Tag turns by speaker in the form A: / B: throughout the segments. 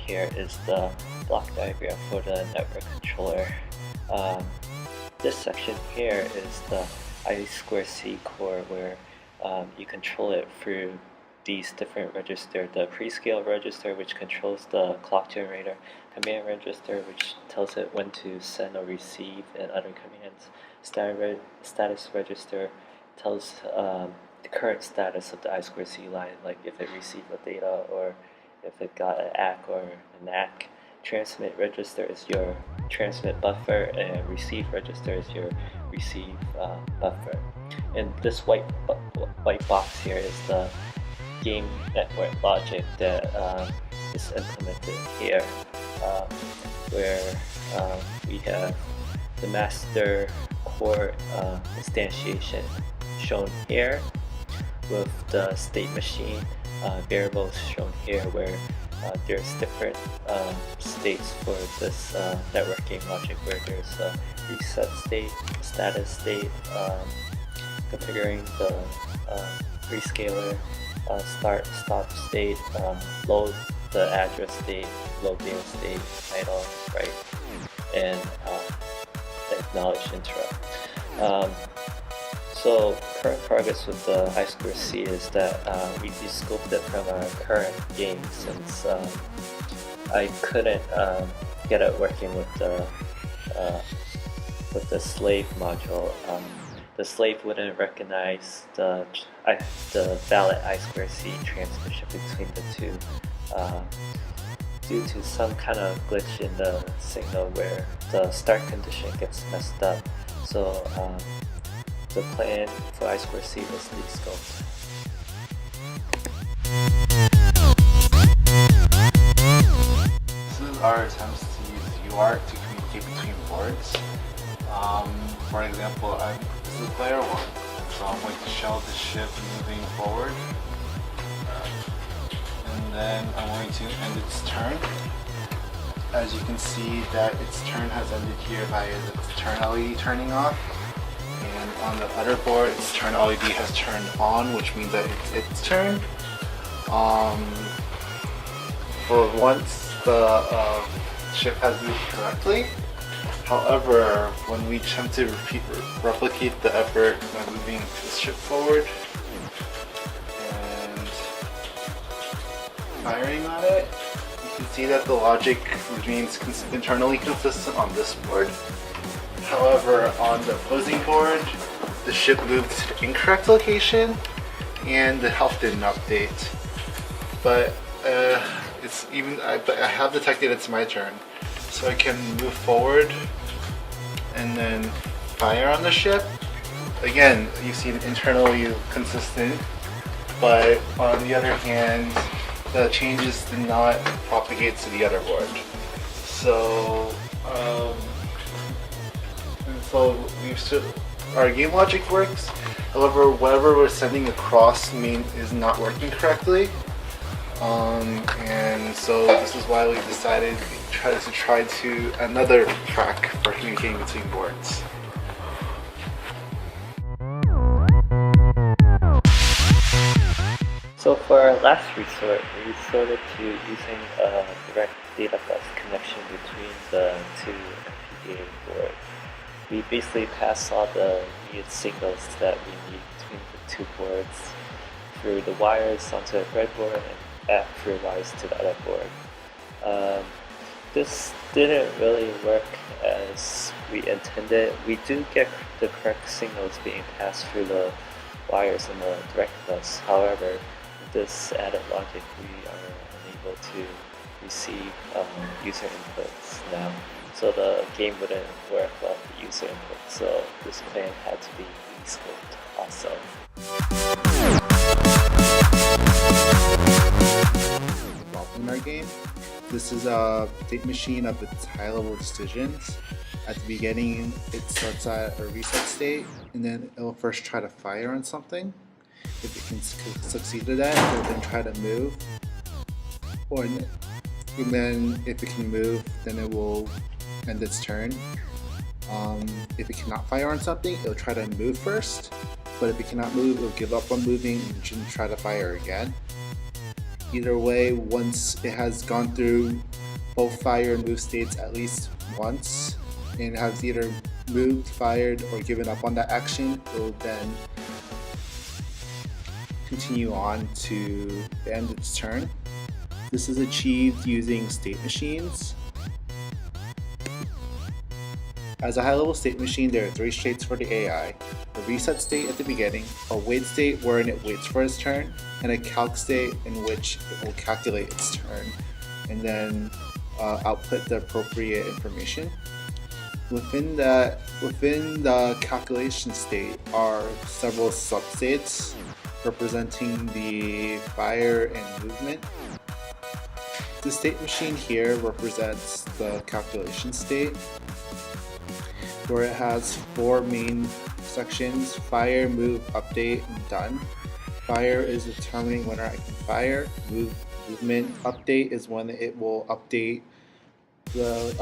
A: here is the block diagram for the network controller. This section here is the I2C core where you control it through these different registers. The prescale register, which controls the clock generator, command register, which tells it when to send or receive and other commands, status register tells the current status of the I2C line, like if it received the data or if it got an ACK or an ACK. Transmit register is your transmit buffer, and receive register is your receive buffer. And this white box here is the game network logic that is implemented here, where we have the master core instantiation shown here, with the state machine variables shown here, where there's different states for this networking logic, where there's a reset state, status state, configuring the prescaler, start stop state, load the address state, load data state, idle, right, and acknowledge interrupt. So current progress with the I2C is that we descoped it from our current game, since I couldn't get it working with the slave module. The slave wouldn't recognize the valid I2C transmission between the two due to some kind of glitch in the signal where the start condition gets messed up. So the plan for I2C was descoped.
B: This is our attempts to use UART to communicate between boards. For example, this is player 1, so I'm going to show the ship moving forward, and then I'm going to end its turn. As you can see that its turn has ended here by its turn LED turning off. And on the other board, its turn LED has turned on, which means that it's its turn. For once, the ship has moved correctly. However, when we attempt to replicate the effort by moving the ship forward and firing on it, you can see that the logic remains internally consistent on this board. However, on the opposing board, the ship moved to the incorrect location and the health didn't update. But I have detected it's my turn, so I can move forward and then fire on the ship. Again, you see it internally consistent, but on the other hand, the changes did not propagate to the other board. So our game logic works. However, whatever we're sending across is not working correctly. And so this is why we decided to try another track for communicating between boards.
A: So for our last resort, we resorted to using a direct data bus connection between the two FPGA boards. We basically pass all the needed signals that we need between the two boards through the wires onto the breadboard and back through wires to the other board. This didn't really work as we intended. We do get the correct signals being passed through the wires in the direct bus. However, with this added logic, we are unable to receive user inputs now. So the game wouldn't work without the user input. So this plan had to be rescoped also.
B: In our game, this is a state machine of its high-level decisions. At the beginning, it starts at a reset state, and then it will first try to fire on something. If it can succeed to that, it will then try to move. And then if it can move, then it will end its turn. If it cannot fire on something, it will try to move first. But if it cannot move, it will give up on moving and try to fire again. Either way, once it has gone through both fire and move states at least once, and has either moved, fired, or given up on that action, it will then continue on to end its turn. This is achieved using state machines. As a high-level state machine, there are 3 states for the AI: a reset state at the beginning, a wait state wherein it waits for its turn, and a calc state in which it will calculate its turn and then output the appropriate information. Within the calculation state are several substates representing the fire and movement. The state machine here represents the calculation state, where it has 4 main sections: fire, move, update, and done. Fire is determining when I can fire. Movement update is when it will update the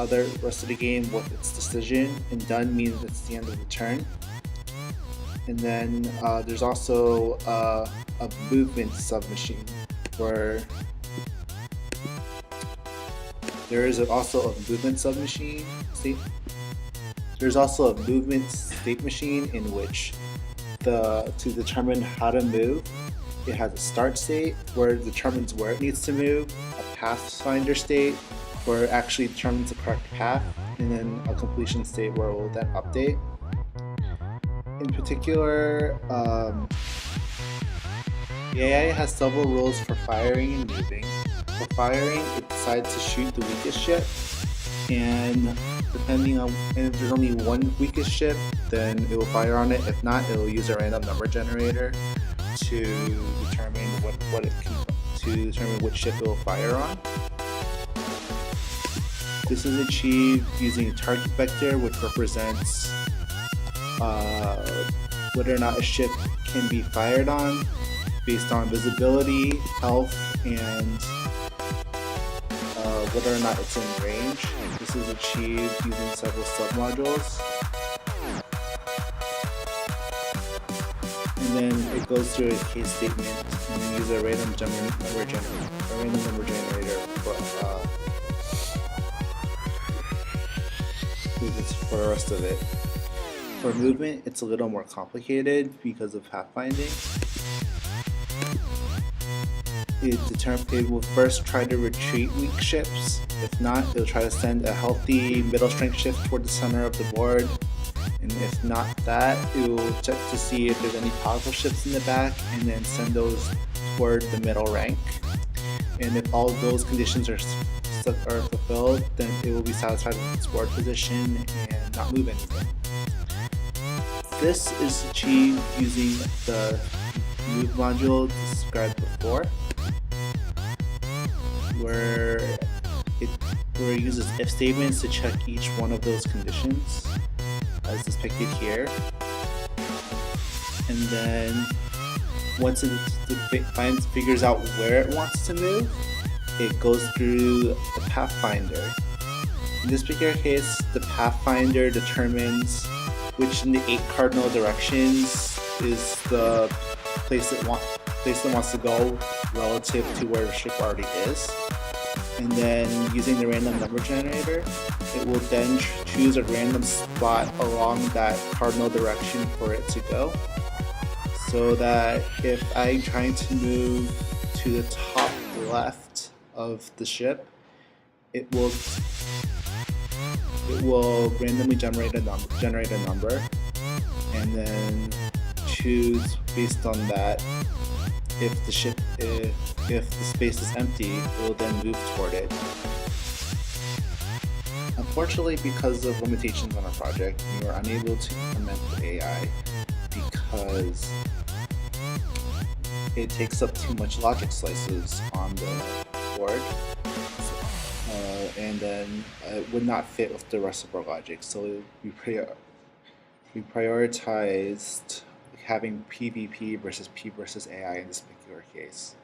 B: rest of the game with its decision, and done means it's the end of the turn. And then there's also a movement submachine, where there is also a movement submachine state. There's also a movement state machine in which to determine how to move, it has a start state where it determines where it needs to move, a pathfinder state where it actually determines the correct path, and then a completion state where it will then update. In particular, the AI has several rules for firing and moving. For firing, it decides to shoot the weakest ship, and if there's only one weakest ship, then it will fire on it. If not, it will use a random number generator to determine which ship it will fire on. This is achieved using a target vector, which represents whether or not a ship can be fired on based on visibility, health, and whether or not it's in range. This is achieved using several submodules. And then it goes through a case statement and then use a random number generator for the rest of it. For movement, it's a little more complicated because of pathfinding. It will first try to retreat weak ships. If not, it'll try to send a healthy middle strength ship toward the center of the board. And if not that, it will check to see if there's any powerful ships in the back and then send those toward the middle rank. And if all of those conditions are fulfilled, then it will be satisfied with its board position and not move anything. This is achieved using the move module described before, where it uses if statements to check each one of those conditions, as depicted here. And then once it figures out where it wants to move, it goes through the pathfinder. In this particular case, the pathfinder determines which in the 8 cardinal directions is the place it wants to go relative to where the ship already is. And then using the random number generator, it will then choose a random spot along that cardinal direction for it to go. So that if I'm trying to move to the top left of the ship, it will randomly generate a number, and then choose based on that. If the space is empty, it will then move toward it. Unfortunately, because of limitations on our project, we were unable to implement the AI because it takes up too much logic slices on the board, and then it would not fit with the rest of our logic. So we prioritized having PvP versus AI in this particular case.